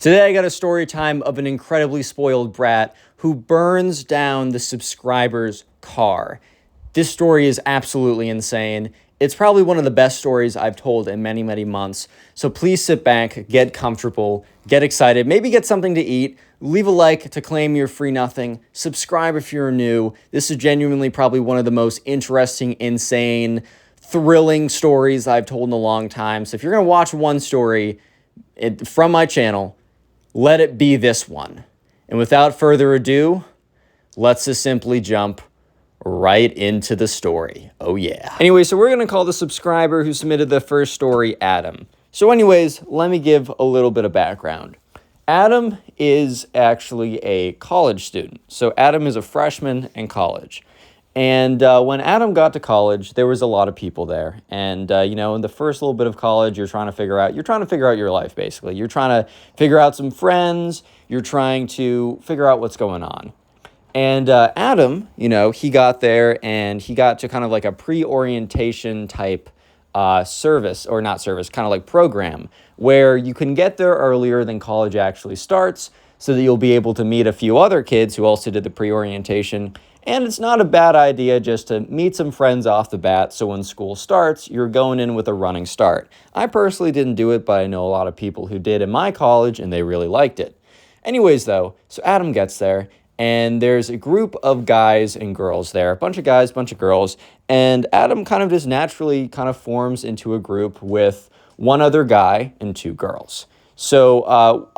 Today I got a story time of an incredibly spoiled brat who burns down the subscriber's car. This story is absolutely insane. It's probably one of the best stories I've told in many, many months. So please sit back, get comfortable, get excited, maybe get something to eat, leave a like to claim your free nothing, subscribe if you're new. This is genuinely probably one of the most interesting, insane, thrilling stories I've told in a long time. So if you're going to watch one story from my channel, let it be this one. And without further ado, let's just simply jump right into the story. Oh yeah. Anyway, so we're going to call the subscriber who submitted the first story Adam. So anyways, let me give a little bit of background. Adam is actually a college student. So Adam is a freshman in college. And when Adam got to college, there was a lot of people there. And, in the first little bit of college, you're trying to figure out your life, basically. You're trying to figure out some friends. You're trying to figure out what's going on. And Adam, he got there and he got to kind of like a pre-orientation type service, or not service, kind of like program, where you can get there earlier than college actually starts so that you'll be able to meet a few other kids who also did the pre-orientation. And it's not a bad idea just to meet some friends off the bat, so when school starts, you're going in with a running start. I personally didn't do it, but I know a lot of people who did in my college, and they really liked it. Anyways, though, so Adam gets there, and there's a group of guys and girls there, a bunch of guys, bunch of girls, and Adam kind of just naturally kind of forms into a group with one other guy and two girls. So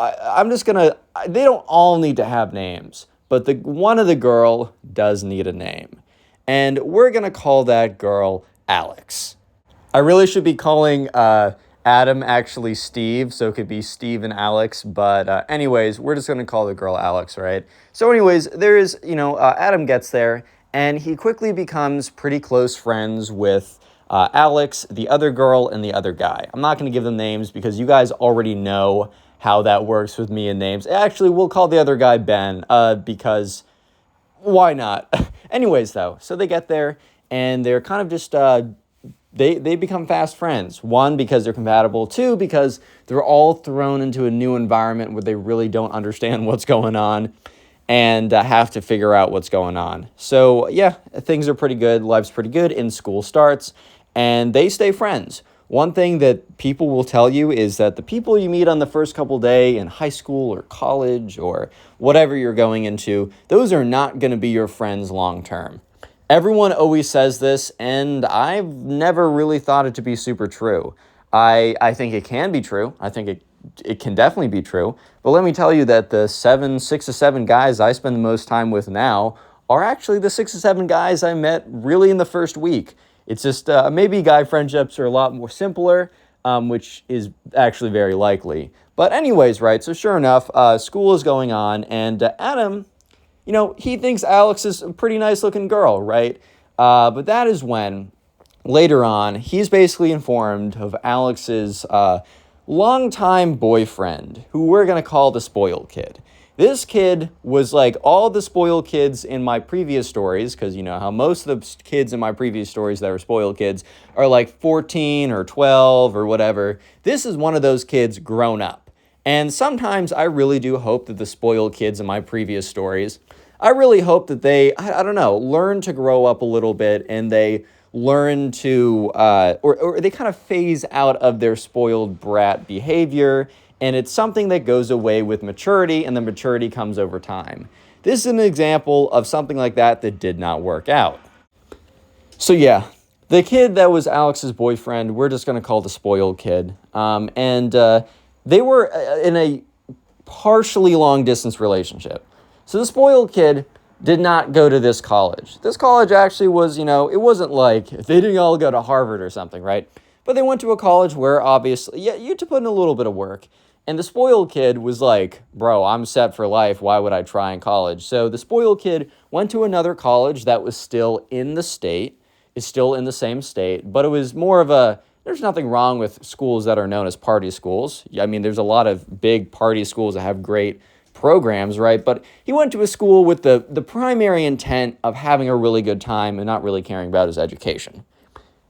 they don't all need to have names, but one of the girl does need a name. And we're going to call that girl Alex. I really should be calling Adam actually Steve, so it could be Steve and Alex. But anyways, we're just going to call the girl Alex, right? So anyways, Adam gets there, and he quickly becomes pretty close friends with Alex, the other girl, and the other guy. I'm not going to give them names because you guys already know how that works with me and names. Actually, we'll call the other guy Ben, because why not? Anyways, though, so they get there, and they're kind of just, they become fast friends. One, because they're compatible. Two, because they're all thrown into a new environment where they really don't understand what's going on and have to figure out what's going on. So, yeah, things are pretty good. Life's pretty good, and school starts, and they stay friends. One thing that people will tell you is that the people you meet on the first couple days in high school or college or whatever you're going into, those are not going to be your friends long term. Everyone always says this, and I've never really thought it to be super true. I think it can be true. I think it can definitely be true. But let me tell you that the 6 to 7 guys I spend the most time with now are actually the 6 to 7 guys I met really in the first week. It's just maybe guy friendships are a lot more simpler, which is actually very likely. But anyways, right, so sure enough, school is going on, and Adam, he thinks Alex is a pretty nice-looking girl, right? But that is when, later on, he's basically informed of Alex's longtime boyfriend, who we're going to call the spoiled kid. This kid was like all the spoiled kids in my previous stories, because you know how most of the kids in my previous stories that were spoiled kids are like 14 or 12 or whatever. This is one of those kids grown up. And sometimes I really do hope that the spoiled kids in my previous stories, I really hope that they, I don't know, learn to grow up a little bit, and they learn to, or they kind of phase out of their spoiled brat behavior. And it's something that goes away with maturity, and the maturity comes over time. This is an example of something like that did not work out. So yeah, the kid that was Alex's boyfriend, we're just going to call the spoiled kid. They were in a partially long-distance relationship. So the spoiled kid did not go to this college. This college actually was, it wasn't like they didn't all go to Harvard or something, right? But they went to a college where obviously, yeah, you had to put in a little bit of work. And the spoiled kid was like, bro, I'm set for life. Why would I try in college? So the spoiled kid went to another college that was still in the state, is still in the same state, but it was more of there's nothing wrong with schools that are known as party schools. I mean, there's a lot of big party schools that have great programs, right? But he went to a school with the primary intent of having a really good time and not really caring about his education.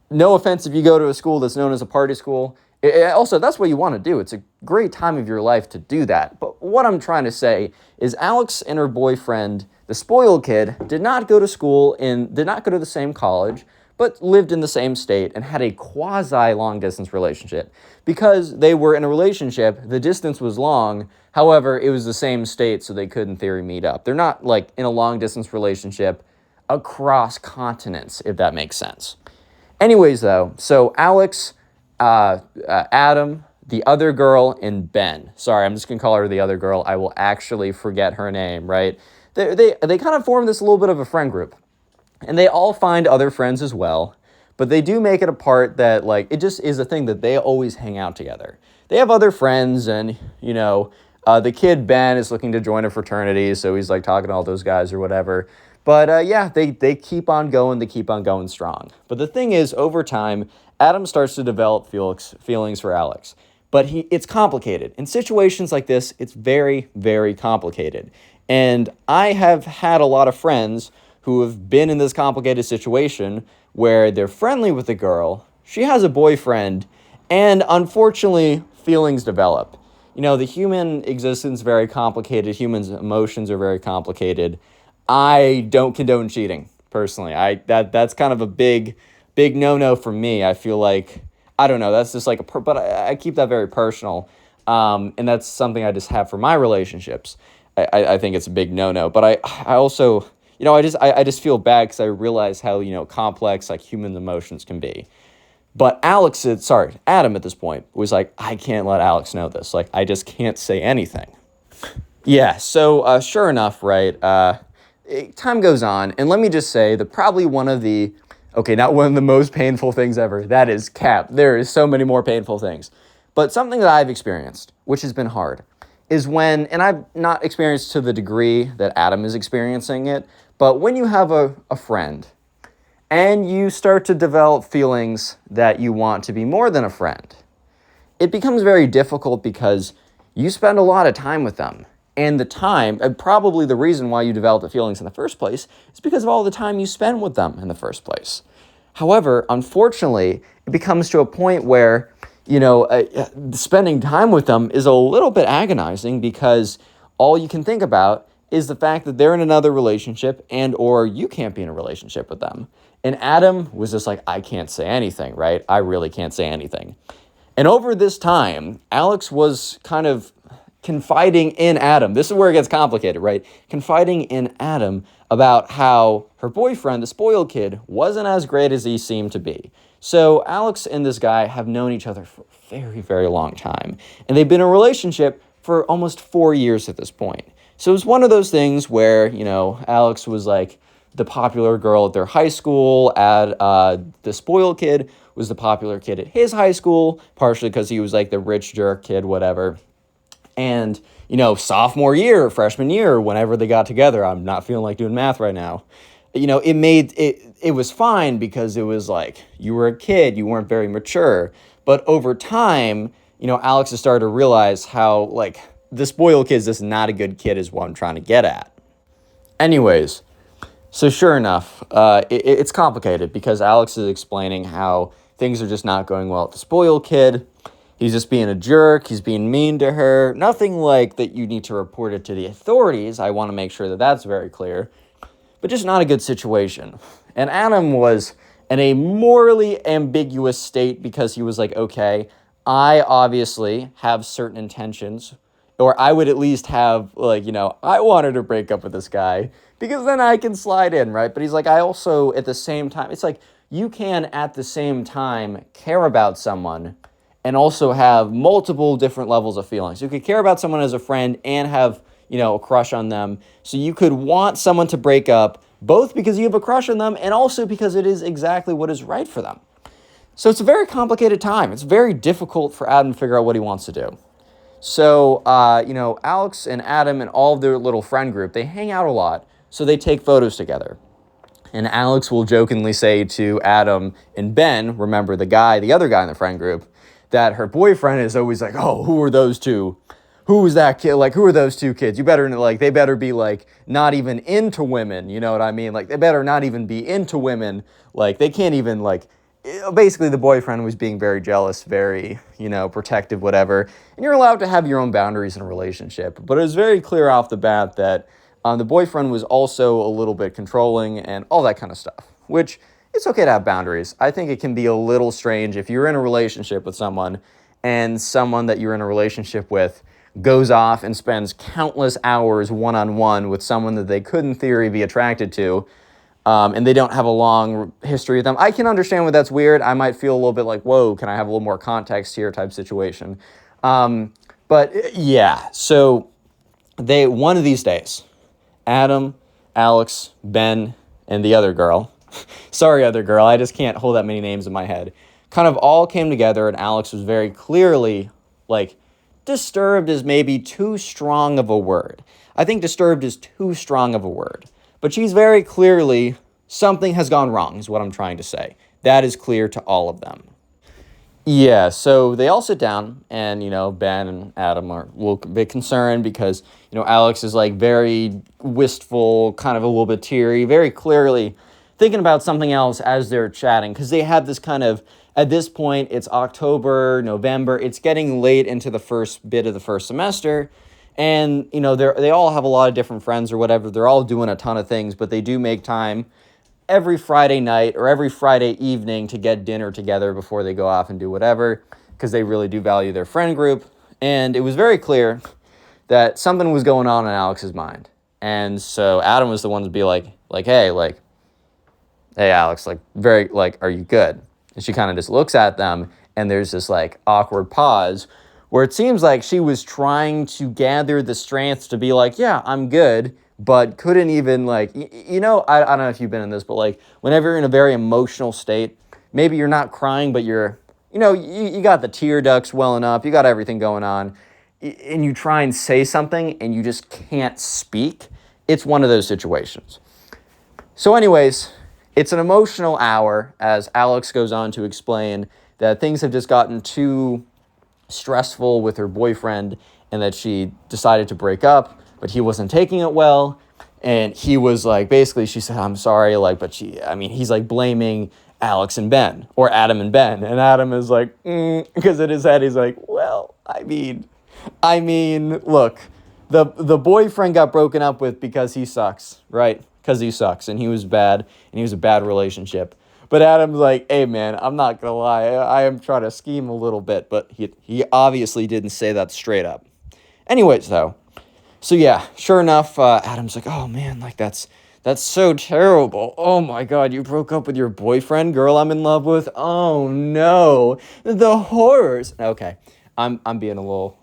No offense if you go to a school that's known as a party school. Also, that's what you want to do. It's a great time of your life to do that. But what I'm trying to say is Alex and her boyfriend, the spoiled kid, did not go to school did not go to the same college, but lived in the same state and had a quasi long distance relationship. Because they were in a relationship, the distance was long. However, it was the same state, so they could in theory meet up. They're not like in a long distance relationship across continents, if that makes sense. Anyways, though, so Alex, Adam, the other girl, and Ben. Sorry, I'm just going to call her the other girl. I will actually forget her name, right? They kind of form this little bit of a friend group. And they all find other friends as well. But they do make it a part that, like, it just is a thing that they always hang out together. They have other friends, and, you know, the kid Ben is looking to join a fraternity, so he's, like, talking to all those guys or whatever. But, yeah, they keep on going. They keep on going strong. But the thing is, over time, Adam starts to develop feelings for Alex. But it's complicated. In situations like this, it's very, very complicated. And I have had a lot of friends who have been in this complicated situation where they're friendly with the girl, she has a boyfriend, and unfortunately, feelings develop. You know, the human existence is very complicated. Humans' emotions are very complicated. I don't condone cheating, personally. That's kind of a big no-no for me. I feel like, I don't know, that's just like but I keep that very personal. And that's something I just have for my relationships. I think it's a big no-no. But I also, you know, I just feel bad because I realize how, you know, complex like human emotions can be. But Adam at this point was like, I can't let Alex know this. Like, I just can't say anything. Yeah, so sure enough, right, time goes on, and let me just say that probably not one of the most painful things ever. That is cap. There is so many more painful things. But something that I've experienced, which has been hard, is when, and I've not experienced to the degree that Adam is experiencing it, but when you have a friend and you start to develop feelings that you want to be more than a friend, it becomes very difficult because you spend a lot of time with them. And the time, and probably the reason why you develop the feelings in the first place, is because of all the time you spend with them in the first place. However, unfortunately, it becomes to a point where, you know, spending time with them is a little bit agonizing because all you can think about is the fact that they're in another relationship and or you can't be in a relationship with them. And Adam was just like, I can't say anything, right? I really can't say anything. And over this time, Alex was kind of confiding in Adam. This is where it gets complicated, right? Confiding in Adam about how her boyfriend, the spoiled kid, wasn't as great as he seemed to be. So Alex and this guy have known each other for a very, very long time. And they've been in a relationship for almost 4 years at this point. So it was one of those things where, you know, Alex was like the popular girl at their high school, the spoiled kid was the popular kid at his high school, partially because he was like the rich jerk kid, whatever. And, you know, sophomore year, freshman year, whenever they got together, I'm not feeling like doing math right now. You know, it was fine because it was like, you were a kid, you weren't very mature. But over time, you know, Alex has started to realize how, like, the spoiled kid's just not a good kid is what I'm trying to get at. Anyways, so sure enough, it's complicated because Alex is explaining how things are just not going well with the spoiled kid. He's just being a jerk. He's being mean to her. Nothing like that you need to report it to the authorities. I want to make sure that that's very clear. But just not a good situation. And Adam was in a morally ambiguous state because he was like, okay, I obviously have certain intentions, or I would at least have, like, you know, I wanted to break up with this guy because then I can slide in, right? But he's like, I also, at the same time, it's like you can at the same time care about someone and also have multiple different levels of feelings. You could care about someone as a friend and have, you know, a crush on them. So you could want someone to break up, both because you have a crush on them and also because it is exactly what is right for them. So it's a very complicated time. It's very difficult for Adam to figure out what he wants to do. So, you know, Alex and Adam and all of their little friend group, they hang out a lot. So they take photos together. And Alex will jokingly say to Adam and Ben, remember the other guy in the friend group, that her boyfriend is always like, oh, who are those two? Who is that kid? Like, who are those two kids? They better be like not even into women. You know what I mean? Like, they better not even be into women. Like, they can't even like basically the boyfriend was being very jealous, very, protective, whatever. And you're allowed to have your own boundaries in a relationship. But it was very clear off the bat that the boyfriend was also a little bit controlling and all that kind of stuff, which it's okay to have boundaries. I think it can be a little strange if you're in a relationship with someone and someone that you're in a relationship with goes off and spends countless hours one-on-one with someone that they could, in theory, be attracted to, and they don't have a long history with them. I can understand why that's weird. I might feel a little bit like, whoa, can I have a little more context here type situation. But yeah, so one of these days, Adam, Alex, Ben, and the other girl, sorry, other girl, I just can't hold that many names in my head, kind of all came together, and Alex was very clearly, disturbed is maybe too strong of a word. I think disturbed is too strong of a word. But she's very clearly, something has gone wrong, is what I'm trying to say. That is clear to all of them. Yeah, so they all sit down, and, Ben and Adam are a little bit concerned because, Alex is, very wistful, kind of a little bit teary, very clearly thinking about something else as they're chatting, because they have this kind of, at this point, it's October, November, it's getting late into the first bit of the first semester, and, they all have a lot of different friends or whatever, they're all doing a ton of things, but they do make time every Friday night or every Friday evening to get dinner together before they go off and do whatever, because they really do value their friend group. And it was very clear that something was going on in Alex's mind. And so Adam was the one to be hey, Alex, are you good? And she kind of just looks at them, and there's this awkward pause where it seems like she was trying to gather the strength to be like, yeah, I'm good, but couldn't even I don't know if you've been in this, but whenever you're in a very emotional state, maybe you're not crying, but you're, you got the tear ducts welling up, you got everything going on, and you try and say something and you just can't speak. It's one of those situations. So anyways, it's an emotional hour as Alex goes on to explain that things have just gotten too stressful with her boyfriend and that she decided to break up, but he wasn't taking it well. And he was basically, she said, I'm sorry, he's blaming Alex and Ben, or Adam and Ben. And Adam is because in his head, he's well, I mean, look, the boyfriend got broken up with because he sucks, right? Because he sucks, and he was bad, and he was a bad relationship. But Adam's hey, man, I'm not going to lie. I am trying to scheme a little bit, but he obviously didn't say that straight up. Anyways, though, so yeah, sure enough, Adam's oh, man, that's so terrible. Oh, my God, you broke up with your boyfriend, girl I'm in love with? Oh, no, the horrors. Okay, I'm being a little,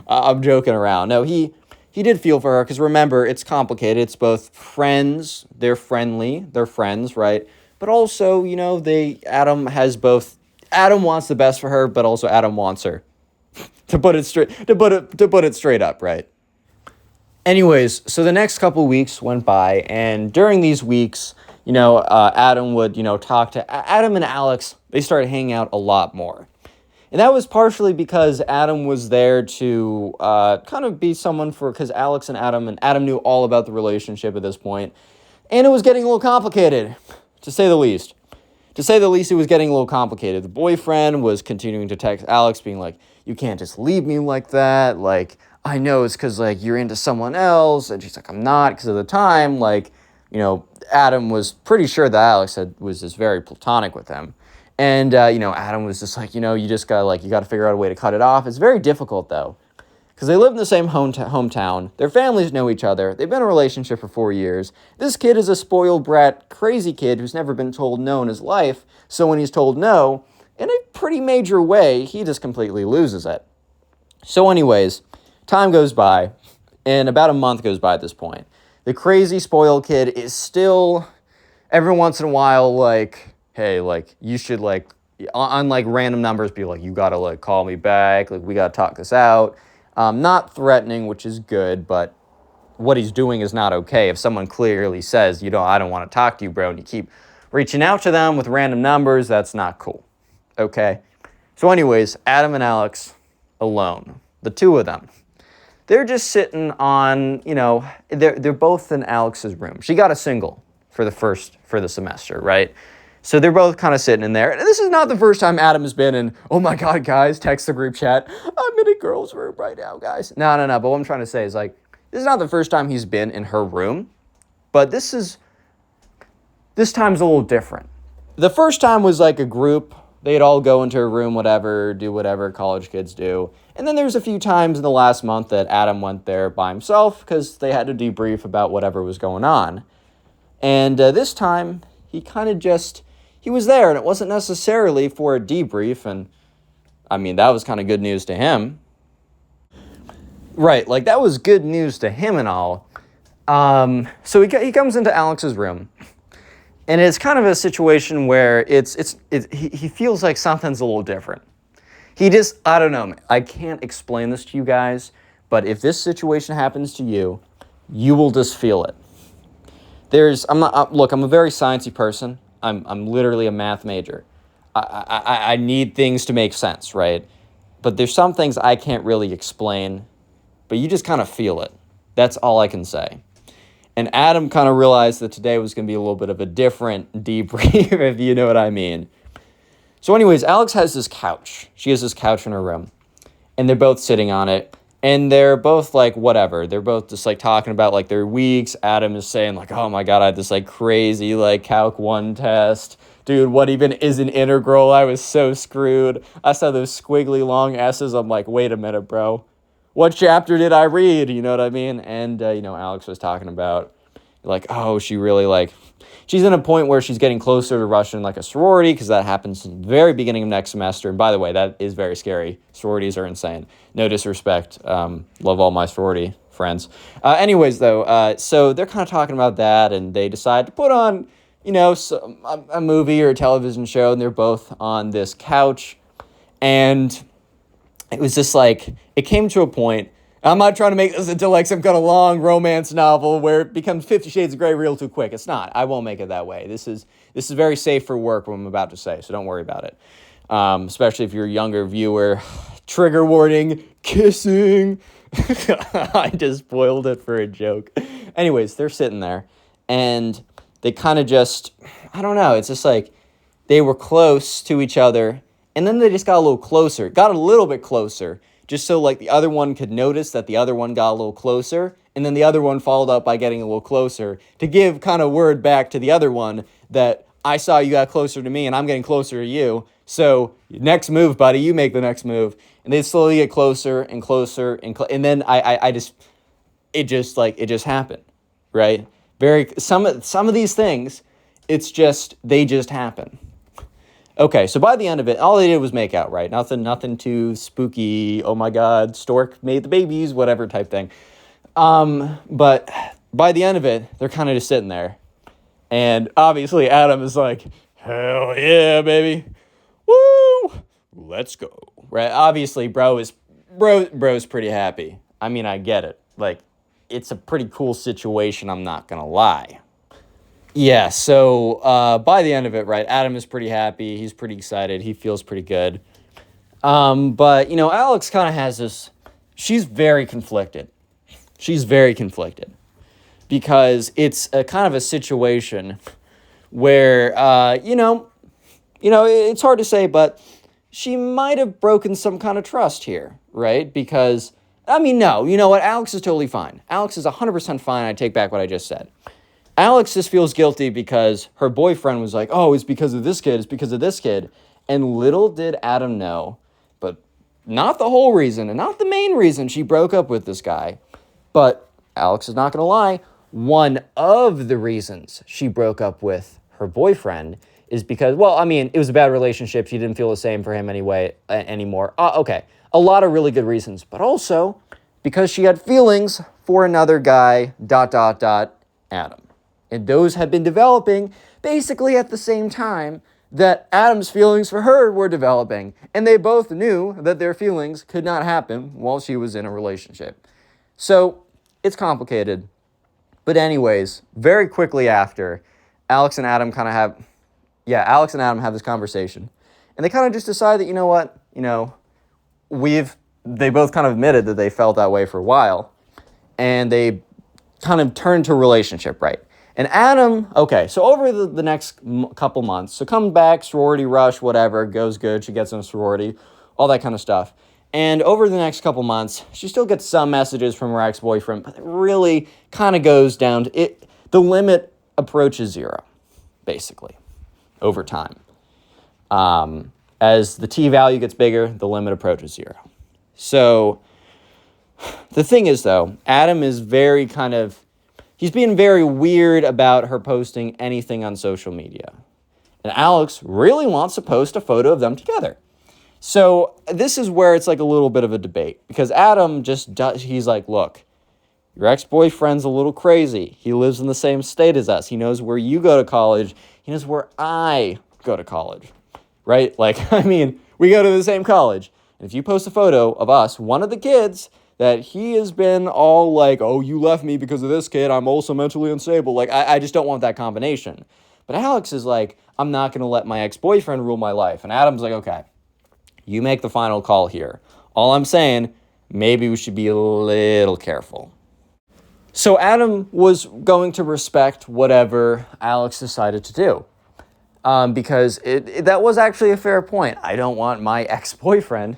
I'm joking around. No, he did feel for her, because remember, it's complicated. It's both friends, they're friendly, they're friends, right? But also, Adam wants the best for her, but also Adam wants her. to put it straight up, right? Anyways, so the next couple weeks went by, and during these weeks, Adam would, talk to Adam and Alex. They started hanging out a lot more. And that was partially because Adam was there to kind of be someone because Alex and Adam knew all about the relationship at this point. And it was getting a little complicated, to say the least. To say the least, it was getting a little complicated. The boyfriend was continuing to text Alex, being you can't just leave me like that. I know it's because, you're into someone else. And she's I'm not, because at the time, Adam was pretty sure that Alex was just very platonic with him. And, Adam was just you just got you got to figure out a way to cut it off. It's very difficult, though, because they live in the same hometown. Their families know each other. They've been in a relationship for 4 years. This kid is a spoiled brat, crazy kid who's never been told no in his life. So when he's told no, in a pretty major way, he just completely loses it. So anyways, time goes by, and about a month goes by at this point. The crazy spoiled kid is still, every once in a while, hey, you should, on, random numbers, be you gotta, call me back, we gotta talk this out. Not threatening, which is good, but what he's doing is not okay. If someone clearly says, I don't want to talk to you, bro, and you keep reaching out to them with random numbers, that's not cool, okay? So anyways, Adam and Alex alone, the two of them, they're just sitting on, they're both in Alex's room. She got a single for the semester, right? So they're both kind of sitting in there. And this is not the first time Adam has been in, oh my God, guys, text the group chat. I'm in a girl's room right now, guys. No. But what I'm trying to say is, like, this is not the first time he's been in her room. But this time's a little different. The first time was like a group. They'd all go into a room, whatever, do whatever college kids do. And then there's a few times in the last month that Adam went there by himself because they had to debrief about whatever was going on. And this time, he kind of just, he was there, and it wasn't necessarily for a debrief. And I mean, that was kind of good news to him. Right, like that was good news to him and all. So he comes into Alex's room. And it's kind of a situation where he feels like something's a little different. He just, I don't know, I can't explain this to you guys, but if this situation happens to you, you will just feel it. I'm a very sciencey person. I'm literally a math major. I need things to make sense, right? But there's some things I can't really explain, but you just kind of feel it. That's all I can say. And Adam kind of realized that today was going to be a little bit of a different debrief, if you know what I mean. So anyways, Alex has this couch. She has this couch in her room. And they're both sitting on it. And they're both like, whatever. They're both just like talking about like their weeks. Adam is saying like, oh my God, I had this like crazy like Calc 1 test. Dude, what even is an integral? I was so screwed. I saw those squiggly long S's. I'm like, wait a minute, bro. What chapter did I read? You know what I mean? And, Alex was talking about, like, oh, she really, like, she's in a point where she's getting closer to rushing, like, a sorority, because that happens in the very beginning of next semester. And by the way, that is very scary. Sororities are insane. No disrespect. Love all my sorority friends. Anyways, though, so they're kind of talking about that, and they decide to put on, a movie or a television show, and they're both on this couch. And it was just like, it came to a point, I'm not trying to make this into like some kind of long romance novel where it becomes 50 Shades of Grey real too quick. It's not. I won't make it that way. This is very safe for work, what I'm about to say, so don't worry about it. Especially if you're a younger viewer. Trigger warning, kissing. I just spoiled it for a joke. Anyways, they're sitting there, and they kind of just, I don't know, it's just like they were close to each other. And then they just got a little bit closer, just so like the other one could notice that the other one got a little closer. And then the other one followed up by getting a little closer to give kind of word back to the other one that I saw you got closer to me and I'm getting closer to you. So next move, buddy, you make the next move. And they slowly get closer and closer. And then it just happened, right? Some of these things, they just happen. Okay, so by the end of it, all they did was make out, right? Nothing too spooky, oh my God, stork made the babies, whatever type thing. But by the end of it, they're kind of just sitting there. And obviously Adam is like, hell yeah, baby. Woo! Let's go. Right? Obviously, bro's pretty happy. I mean, I get it. Like, it's a pretty cool situation, I'm not gonna lie. Yeah, so by the end of it, right, Adam is pretty happy. He's pretty excited. He feels pretty good. But, Alex kind of has this, she's very conflicted. Because it's a kind of a situation where, it's hard to say, but she might have broken some kind of trust here, right? Because, no, you know what? Alex is totally fine. Alex is 100% fine. I take back what I just said. Alex just feels guilty because her boyfriend was like, oh, it's because of this kid. And little did Adam know, but not the whole reason and not the main reason she broke up with this guy. But Alex is not going to lie. One of the reasons she broke up with her boyfriend is because, it was a bad relationship. She didn't feel the same for him anymore. Okay. A lot of really good reasons, but also because she had feelings for another guy, ... Adam. And those had been developing basically at the same time that Adam's feelings for her were developing. And they both knew that their feelings could not happen while she was in a relationship. So it's complicated. But anyways, very quickly after, Alex and Adam have this conversation. And they kind of just decide that, they both kind of admitted that they felt that way for a while. And they kind of turned to a relationship, right? And Adam, okay, so over the next couple months, so comes back, sorority rush, whatever, goes good, she gets in a sorority, all that kind of stuff. And over the next couple months, she still gets some messages from her ex-boyfriend, but it really kind of goes down to it. The limit approaches zero, basically, over time. As the t-value gets bigger, the limit approaches zero. So the thing is, though, Adam is he's being very weird about her posting anything on social media. And Alex really wants to post a photo of them together. So this is where it's like a little bit of a debate, because Adam he's like, look, your ex-boyfriend's a little crazy. He lives in the same state as us. He knows where you go to college. He knows where I go to college, right? Like, I mean, we go to the same college. And if you post a photo of us, one of the kids that he has been all like, oh, you left me because of this kid, I'm also mentally unstable. Like, I just don't want that combination. But Alex is like, I'm not going to let my ex-boyfriend rule my life. And Adam's like, okay, you make the final call here. All I'm saying, maybe we should be a little careful. So Adam was going to respect whatever Alex decided to do. Because that was actually a fair point. I don't want my ex-boyfriend,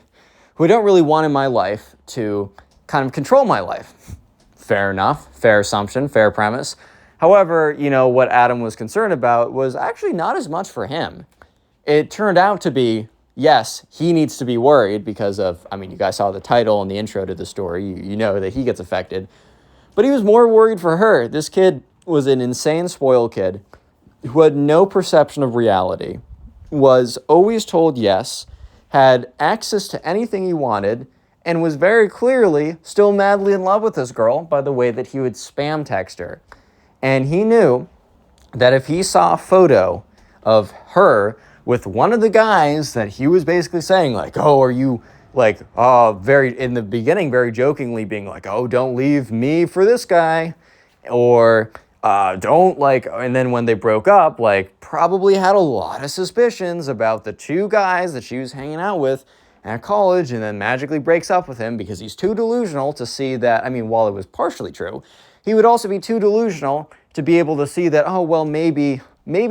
who I don't really want in my life, to kind of control my life. Fair enough, fair assumption, fair premise. However, what Adam was concerned about was actually not as much for him. It turned out to be, yes, he needs to be worried because of, you guys saw the title and the intro to the story. You know that he gets affected. But he was more worried for her. This kid was an insane spoiled kid who had no perception of reality, was always told yes, had access to anything he wanted, and was very clearly still madly in love with this girl by the way that he would spam text her. And he knew that if he saw a photo of her with one of the guys that he was basically saying, like, oh, are you, like, very, in the beginning, very jokingly being like, oh, don't leave me for this guy, or don't, like, and then when they broke up, like, probably had a lot of suspicions about the two guys that she was hanging out with at college, and then magically breaks up with him because he's too delusional to see that, while it was partially true, he would also be too delusional to be able to see that, oh, well, maybe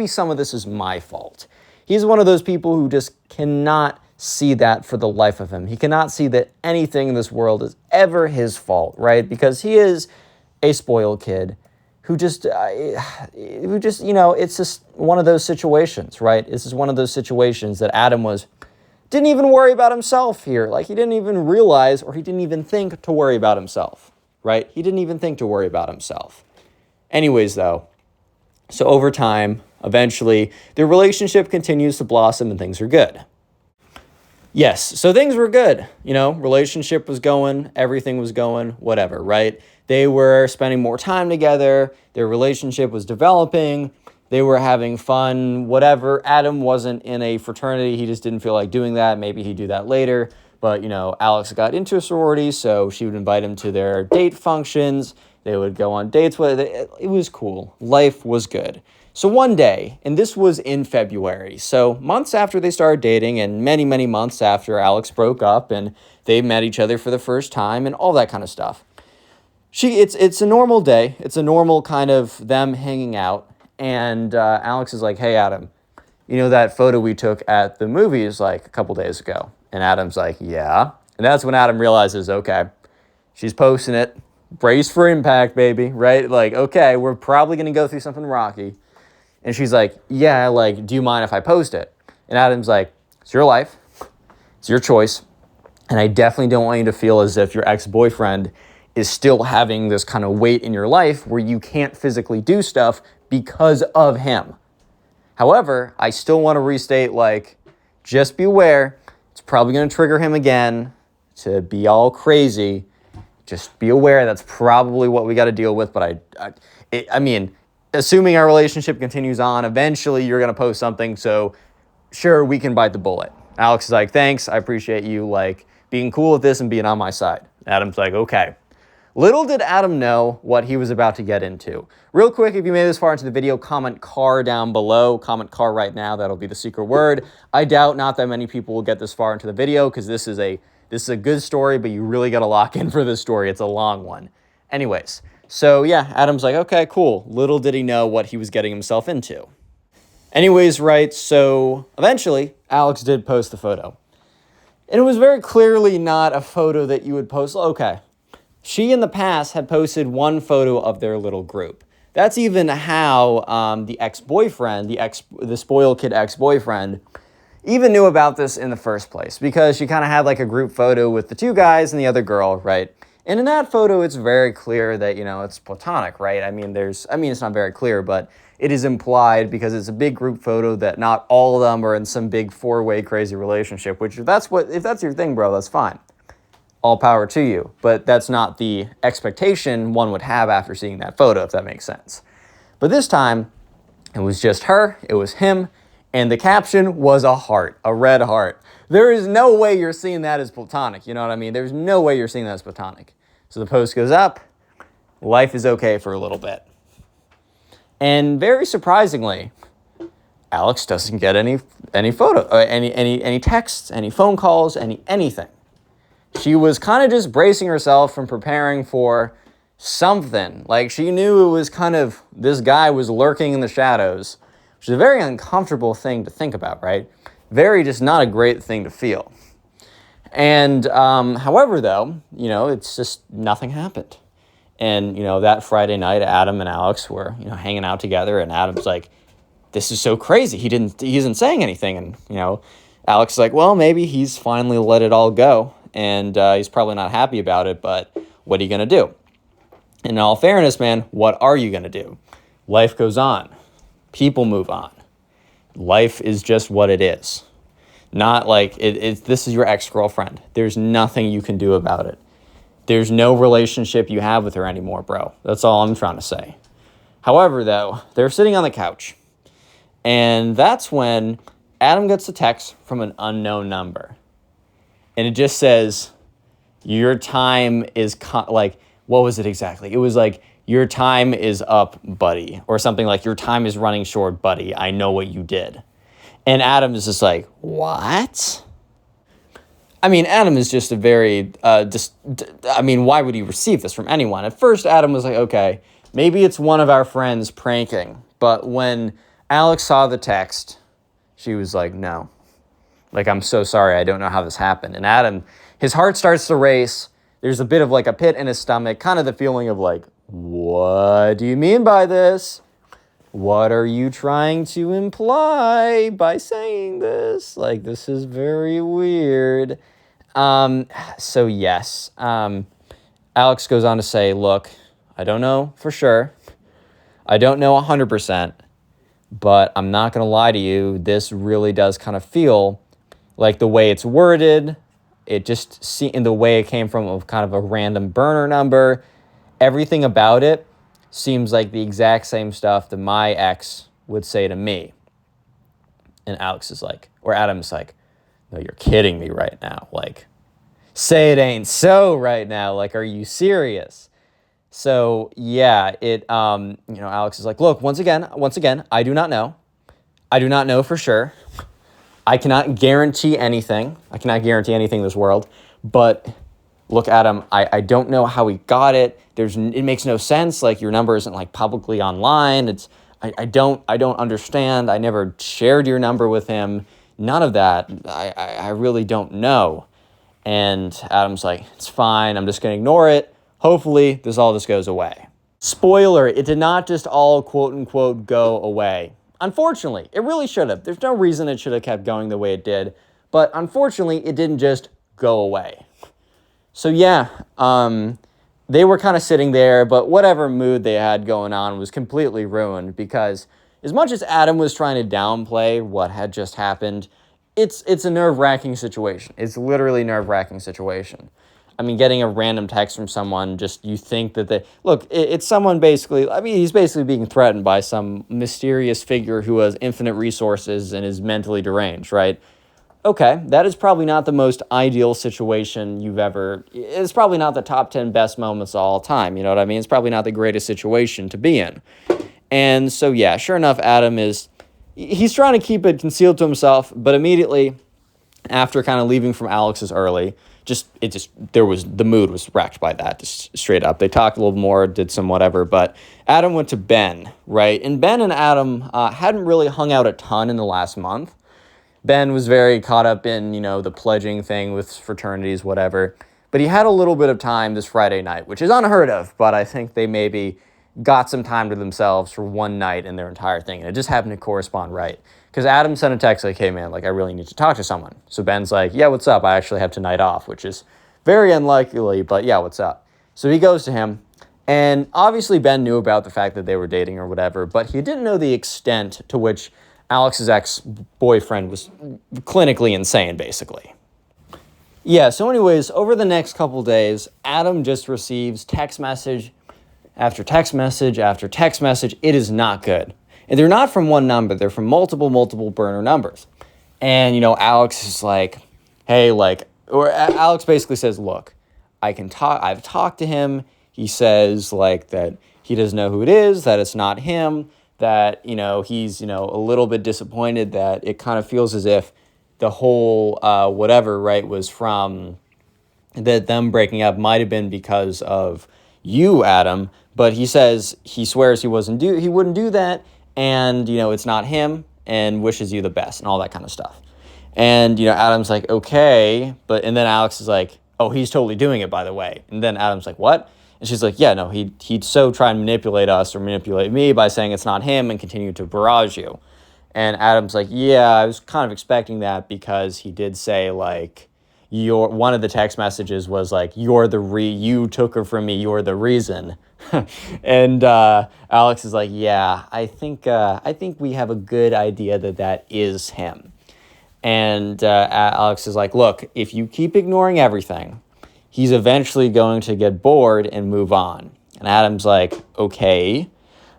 some of this is my fault. He's one of those people who just cannot see that for the life of him. He cannot see that anything in this world is ever his fault, right? Because he is a spoiled kid who just, it's just one of those situations, right? This is one of those situations that Adam didn't even worry about himself here. Like, he didn't even realize, or he didn't even think to worry about himself, right? He didn't even think to worry about himself. Anyways, though, so over time, eventually, their relationship continues to blossom and things are good. Yes, so things were good. Relationship was going, everything was going, whatever, right? They were spending more time together. Their relationship was developing. They were having fun, whatever. Adam wasn't in a fraternity. He just didn't feel like doing that. Maybe he'd do that later. But, Alex got into a sorority, so she would invite him to their date functions. They would go on dates with it. It was cool. Life was good. So one day, and this was in February, so months after they started dating and many, many months after Alex broke up and they met each other for the first time and all that kind of stuff. It's a normal day. It's a normal kind of them hanging out. And Alex is like, hey, Adam, that photo we took at the movies like a couple days ago? And Adam's like, yeah. And that's when Adam realizes, okay, she's posting it. Brace for impact, baby, right? Like, okay, we're probably going to go through something rocky. And she's like, yeah, like, do you mind if I post it? And Adam's like, it's your life. It's your choice. And I definitely don't want you to feel as if your ex-boyfriend is still having this kind of weight in your life where you can't physically do stuff because of him. However, I still want to restate, like, just be aware. It's probably going to trigger him again to be all crazy. Just be aware that's probably what we got to deal with. But I mean, assuming our relationship continues on, eventually you're going to post something. So sure, we can bite the bullet. Alex is like, thanks. I appreciate you, like, being cool with this and being on my side. Adam's like, okay. Little did Adam know what he was about to get into. Real quick, if you made this far into the video, comment car down below. Comment car right now. That'll be the secret word. I doubt not that many people will get this far into the video because this is a good story, but you really got to lock in for this story. It's a long one. Anyways, So yeah, Adam's like, okay, cool. Little did he know what he was getting himself into. Anyways, right, so eventually, Alex did post the photo. And it was very clearly not a photo that you would post. Okay, she in the past had posted one photo of their little group. That's even how the ex-boyfriend, the spoiled kid ex-boyfriend, even knew about this in the first place, because she kind of had like a group photo with the two guys and the other girl, right? And in that photo, it's very clear that, it's platonic, right? I mean, it's not very clear, but it is implied because it's a big group photo that not all of them are in some big four-way crazy relationship, which if that's your thing, bro, that's fine. All power to you. But that's not the expectation one would have after seeing that photo, if that makes sense. But this time, it was just her, it was him, and the caption was a heart, a red heart. There is no way you're seeing that as platonic, you know what I mean? There's no way you're seeing that as platonic. So the post goes up, life is okay for a little bit. And very surprisingly, Alex doesn't get any photo, any texts, any phone calls, anything. She was kind of just bracing herself and preparing for something. Like, she knew it was kind of, this guy was lurking in the shadows, which is a very uncomfortable thing to think about, right? Very just not a great thing to feel. And however, though, it's just nothing happened. And, that Friday night, Adam and Alex were, hanging out together, and Adam's like, this is so crazy. He isn't saying anything. And, Alex is like, well, maybe he's finally let it all go. And he's probably not happy about it, but what are you going to do? In all fairness, man, what are you going to do? Life goes on. People move on. Life is just what it is. Not like this is your ex-girlfriend. There's nothing you can do about it. There's no relationship you have with her anymore, bro. That's all I'm trying to say. However, though, they're sitting on the couch. And that's when Adam gets a text from an unknown number. And it just says, your time is, what was it exactly? It was like, your time is up, buddy. Or something like, your time is running short, buddy. I know what you did. And Adam is just like, what? I mean, Adam is just a very, why would he receive this from anyone? At first, Adam was like, okay, maybe it's one of our friends pranking. But when Alex saw the text, she was like, no. Like, I'm so sorry. I don't know how this happened. And Adam, his heart starts to race. There's a bit of like a pit in his stomach, kind of the feeling of like, what do you mean by this? What are you trying to imply by saying this? Like, this is very weird. So yes, Alex goes on to say, look, I don't know for sure. I don't know 100%, but I'm not going to lie to you. This really does kind of feel like the way it's worded. It just in the way it came from kind of a random burner number. Everything about it seems like the exact same stuff that my ex would say to me. And Alex is like, or Adam's like, no, you're kidding me right now. Like, say it ain't so right now. Like, are you serious? So yeah, Alex is like, look, once again, I do not know. I do not know for sure. I cannot guarantee anything. I cannot guarantee anything in this world. But look, Adam, I don't know how he got it. It makes no sense. Like, your number isn't like publicly online. I don't understand. I never shared your number with him. None of that. I really don't know. And Adam's like, it's fine. I'm just going to ignore it. Hopefully this all just goes away. Spoiler, it did not just all quote unquote go away. Unfortunately, it really should have. There's no reason it should have kept going the way it did. But unfortunately, it didn't just go away. So yeah, they were kind of sitting there, but whatever mood they had going on was completely ruined, because as much as Adam was trying to downplay what had just happened, it's a nerve-wracking situation. It's literally a nerve-wracking situation. I mean, getting a random text from someone, just you think that it's someone basically, he's basically being threatened by some mysterious figure who has infinite resources and is mentally deranged, right? Okay, that is probably not the most ideal situation it's probably not the top 10 best moments of all time, you know what I mean? It's probably not the greatest situation to be in. And so, yeah, sure enough, Adam he's trying to keep it concealed to himself, but immediately after kind of leaving from Alex's early, the mood was wrecked by that, just straight up. They talked a little more, did some whatever, but Adam went to Ben, right? And Ben and Adam hadn't really hung out a ton in the last month. Ben was very caught up in, the pledging thing with fraternities, whatever. But he had a little bit of time this Friday night, which is unheard of, but I think they maybe got some time to themselves for one night in their entire thing. And it just happened to correspond right. Because Adam sent a text like, hey, man, like, I really need to talk to someone. So Ben's like, yeah, what's up? I actually have tonight off, which is very unlikely, but yeah, what's up? So he goes to him. And obviously Ben knew about the fact that they were dating or whatever, but he didn't know the extent to which Alex's ex-boyfriend was clinically insane, basically. Yeah, so anyways, over the next couple days, Adam just receives text message after text message after text message. It is not good. And they're not from one number. They're from multiple burner numbers. And, Alex is like, hey, or Alex basically says, look, I've talked to him. He says, that he doesn't know who it is, that it's not him, that, he's, a little bit disappointed, that it kind of feels as if the whole whatever, right, was from that them breaking up might have been because of you, Adam. But he says he swears he wouldn't do that, and, it's not him, and wishes you the best and all that kind of stuff. And, Adam's like, okay, and then Alex is like, oh, he's totally doing it, by the way. And then Adam's like, what? And she's like, yeah, no, he'd so try and manipulate us or manipulate me by saying it's not him and continue to barrage you. And Adam's like, yeah, I was kind of expecting that because he did say, one of the text messages was like, you took her from me, you're the reason. And Alex is like, yeah, I think we have a good idea that is him. And Alex is like, look, if you keep ignoring everything, he's eventually going to get bored and move on. And Adam's like, okay.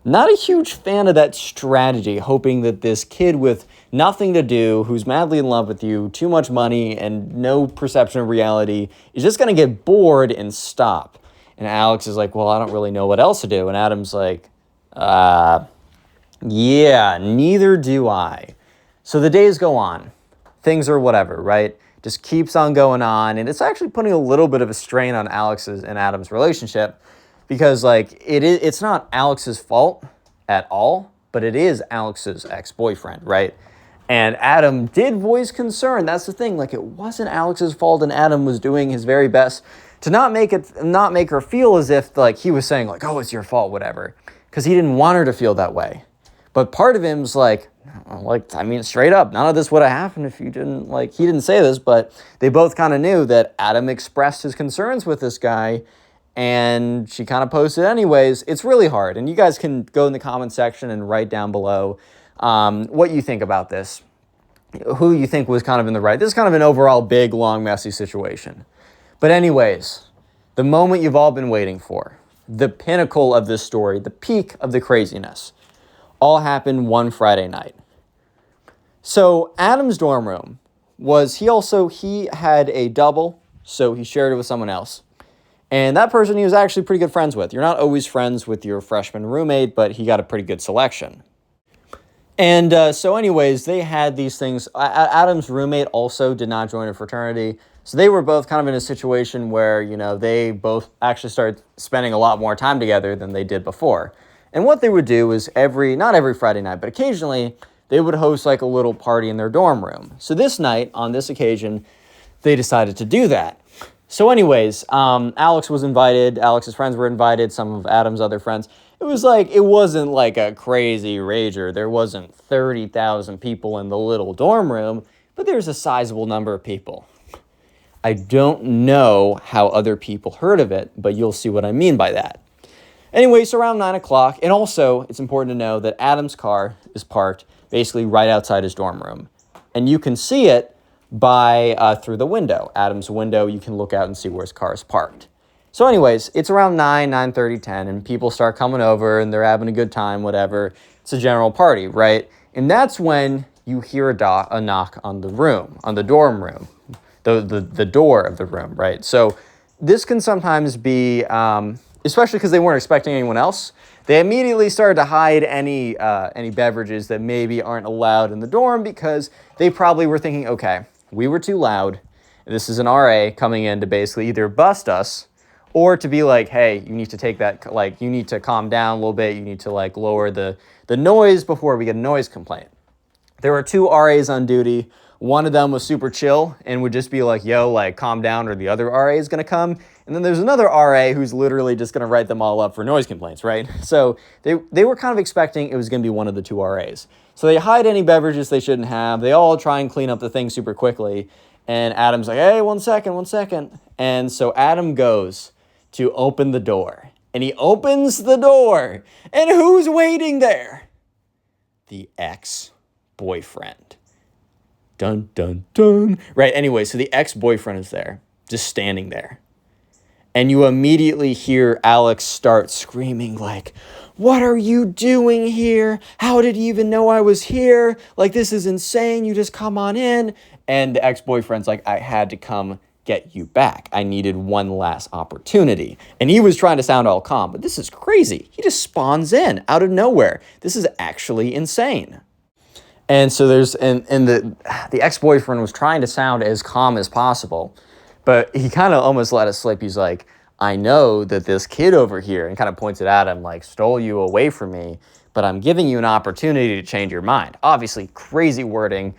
Not a huge fan of that strategy, hoping that this kid with nothing to do, who's madly in love with you, too much money, and no perception of reality, is just going to get bored and stop. And Alex is like, well, I don't really know what else to do. And Adam's like, yeah, neither do I. So the days go on. Things are whatever, right? Just keeps on going on. And it's actually putting a little bit of a strain on Alex's and Adam's relationship. Because, it's not Alex's fault at all, but it is Alex's ex-boyfriend, right? And Adam did voice concern. That's the thing. It wasn't Alex's fault, and Adam was doing his very best to not make her feel as if, he was saying, oh, it's your fault, whatever. Because he didn't want her to feel that way. But part of him's straight up, none of this would have happened if you didn't, he didn't say this, but they both kind of knew that Adam expressed his concerns with this guy, and she kind of posted anyways. It's really hard. And you guys can go in the comment section and write down below what you think about this. Who you think was kind of in the right. This is kind of an overall big, long, messy situation. But anyways, the moment you've all been waiting for, the pinnacle of this story, the peak of the craziness, all happened one Friday night. So Adam's dorm room he had a double, so he shared it with someone else. And that person he was actually pretty good friends with. You're not always friends with your freshman roommate, but he got a pretty good selection. And so anyways, they had these things. Adam's roommate also did not join a fraternity. So they were both kind of in a situation where, they both actually started spending a lot more time together than they did before. And what they would do is not every Friday night, but occasionally they would host a little party in their dorm room. So this night, on this occasion, they decided to do that. So anyways, Alex was invited, Alex's friends were invited, some of Adam's other friends. It wasn't a crazy rager. There wasn't 30,000 people in the little dorm room, but there's a sizable number of people. I don't know how other people heard of it, but you'll see what I mean by that. Anyway, so around 9 o'clock, and also it's important to know that Adam's car is parked basically right outside his dorm room. And you can see it through the window. Adam's window, you can look out and see where his car is parked. So anyways, it's around 9:30, 10, and people start coming over, and they're having a good time, whatever. It's a general party, right? And that's when you hear a knock on the dorm room, the door of the room, right? So this can sometimes be, especially because they weren't expecting anyone else, they immediately started to hide any beverages that maybe aren't allowed in the dorm because they probably were thinking, okay, we were too loud, This is an RA coming in to basically either bust us or to be like, hey, you need to take that, like, you need to calm down a little bit. You need to, like, lower the noise before we get a noise complaint. There were 2 RAs on duty. One of them was super chill and would just be like, yo, like, calm down, or the other RA is going to come. And then there's another RA who's literally just going to write them all up for noise complaints, right? So they were kind of expecting it was going to be one of the 2 RAs. So they hide any beverages they shouldn't have. They all try and clean up the thing super quickly. And Adam's like, hey, one second. And so Adam goes to open the door. And he opens the door. And who's waiting there? The ex-boyfriend. Dun, dun, dun. Right, anyway, so the ex-boyfriend is there, just standing there. And you immediately hear Alex start screaming like, what are you doing here? How did you even know I was here? Like, this is insane. You just come on in. And the ex-boyfriend's like, I had to come get you back. I needed one last opportunity. And he was trying to sound all calm, but this is crazy. He just spawns in out of nowhere. This is actually insane. And so there's, and the ex-boyfriend was trying to sound as calm as possible, but he kind of almost let it slip. He's like, I know that this kid over here, and kind of points it at him, like, stole you away from me, but I'm giving you an opportunity to change your mind. Obviously, crazy wording.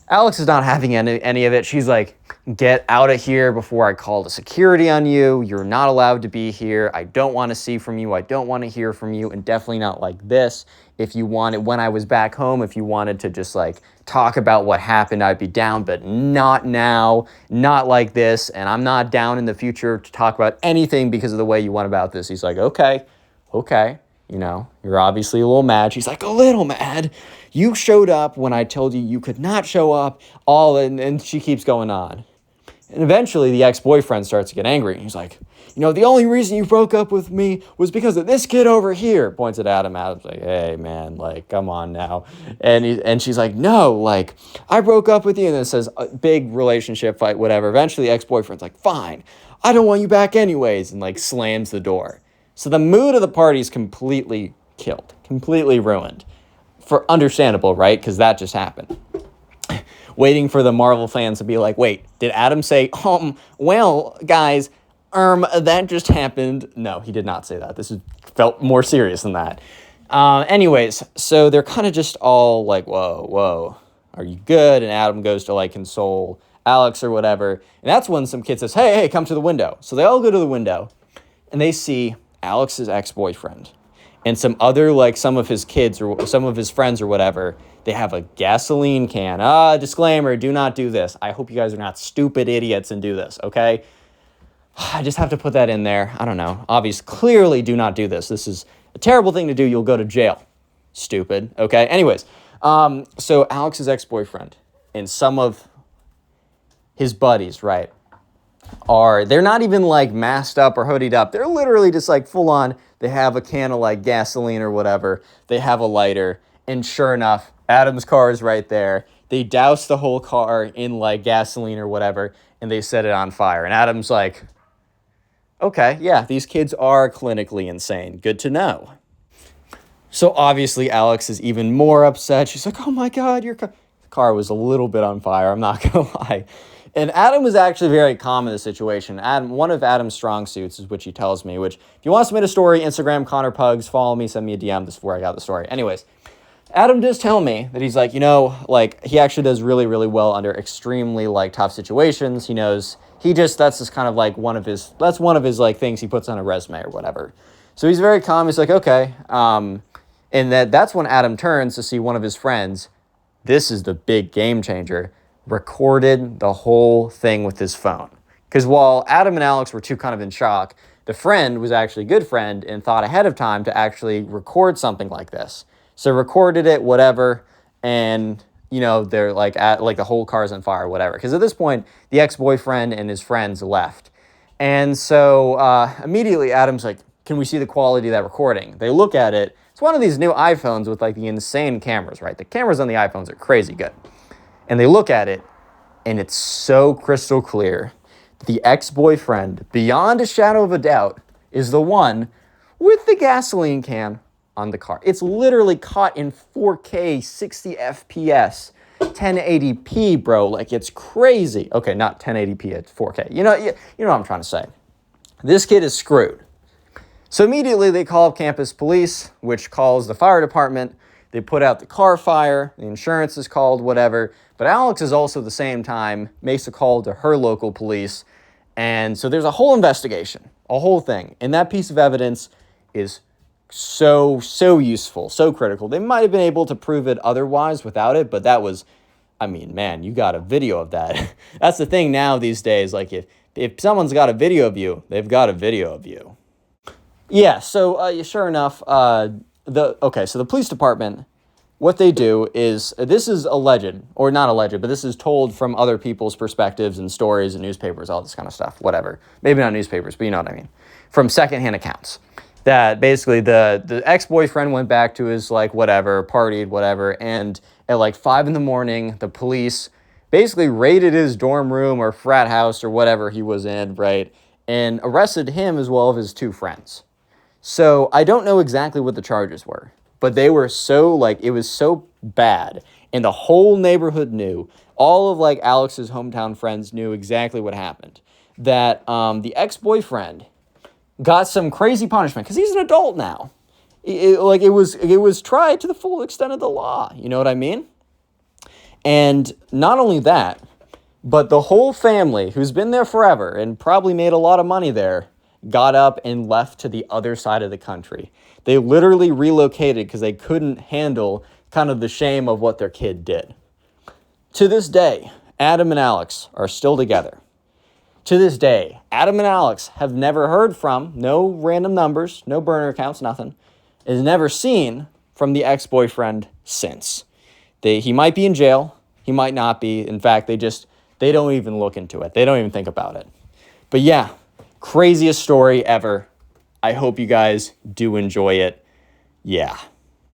Alex is not having any of it. She's like, get out of here before I call the security on you. You're not allowed to be here. I don't want to see from you. I don't want to hear from you, and definitely not like this. If you wanted, when I was back home, if you wanted to just like talk about what happened, I'd be down, but not now, not like this. And I'm not down in the future to talk about anything because of the way you went about this. He's like, okay. You know, you're obviously a little mad. She's like, a little mad. You showed up when I told you could not show up. And she keeps going on. And eventually the ex-boyfriend starts to get angry. He's like, you know, the only reason you broke up with me was because of this kid over here. Points at Adam. Adam's like, hey, man, like, come on now. And she's like, no, like, I broke up with you. And it says a big relationship fight, whatever. Eventually the ex-boyfriend's like, fine, I don't want you back anyways. And like slams the door. So the mood of the party is completely killed, completely ruined. For understandable, right? Because that just happened. Waiting for the Marvel fans to be like, wait, did Adam say, well, guys, that just happened? No, he did not say that. This felt more serious than that. Anyways, so they're kind of just all like, whoa, are you good? And Adam goes to like console Alex or whatever. And that's when some kid says, hey, come to the window. So they all go to the window and they see Alex's ex-boyfriend and some other, like some of his kids or some of his friends or whatever. They have a gasoline can. Disclaimer, do not do this. I hope you guys are not stupid idiots and do this, okay? I just have to put that in there. I don't know. Obviously, clearly do not do this. This is a terrible thing to do. You'll go to jail. Stupid, okay? Anyways, so Alex's ex-boyfriend and some of his buddies, right, they're not even like masked up or hoodied up. They're literally just like full on. They have a can of like gasoline or whatever. They have a lighter. And sure enough, Adam's car is right there. They douse the whole car in like gasoline or whatever, and they set it on fire. And Adam's like, okay, yeah, these kids are clinically insane. Good to know. So obviously Alex is even more upset. She's like, oh my God, your car was a little bit on fire. I'm not going to lie. And Adam was actually very calm in the situation. One of Adam's strong suits is which he tells me, which if you want to submit a story, Instagram, connorpugs, follow me, send me a DM. This is where I got the story. Anyways, Adam does tell me that he's like, you know, like he actually does really, really well under extremely like tough situations. He knows that's just kind of like one of his like things he puts on a resume or whatever. So he's very calm. He's like, okay. And that's when Adam turns to see one of his friends. This is the big game changer. Recorded the whole thing with his phone. Because while Adam and Alex were too kind of in shock, the friend was actually a good friend and thought ahead of time to actually record something like this. So recorded it, whatever, and, you know, they're like, the whole car's on fire, whatever. Because at this point, the ex-boyfriend and his friends left. And so immediately Adam's like, can we see the quality of that recording? They look at it. It's one of these new iPhones with like the insane cameras, right? The cameras on the iPhones are crazy good. And they look at it, and it's so crystal clear. The ex-boyfriend, beyond a shadow of a doubt, is the one with the gasoline can on the car. It's literally caught in 4K, 60 FPS. 1080p, bro. Like, it's crazy. Okay, not 1080p, it's 4K. You know what I'm trying to say. This kid is screwed. So immediately they call up campus police, which calls the fire department. They put out the car fire, the insurance is called, whatever. But Alex is also at the same time makes a call to her local police. And so there's a whole investigation, a whole thing. And that piece of evidence is so useful, so critical. They might have been able to prove it otherwise without it, but that was, I mean, man, you got a video of that. That's the thing now these days. Like, if someone's got a video of you, they've got a video of you. Yeah, so sure enough, so the police department, what they do is, this is alleged, or not alleged, but this is told from other people's perspectives and stories and newspapers, all this kind of stuff, whatever. Maybe not newspapers, but you know what I mean. From secondhand accounts. That basically the ex-boyfriend went back to his, like, whatever, partied, whatever, and at like 5 a.m, the police basically raided his dorm room or frat house or whatever he was in, right, and arrested him as well as his 2 friends. So I don't know exactly what the charges were, but they were so, like, it was so bad, and the whole neighborhood knew, all of, like, Alex's hometown friends knew exactly what happened, that the ex-boyfriend got some crazy punishment, because he's an adult now. It was tried to the full extent of the law, you know what I mean? And not only that, but the whole family, who's been there forever and probably made a lot of money there, got up and left to the other side of the country. They literally relocated because they couldn't handle kind of the shame of what their kid did. To this day, Adam and Alex are still together. To this day, Adam and Alex have never heard from, no random numbers, no burner accounts, nothing, is never seen from the ex-boyfriend since. He might be in jail, he might not be. In fact, they don't even look into it. They don't even think about it. But yeah, craziest story ever. I hope you guys do enjoy it. Yeah.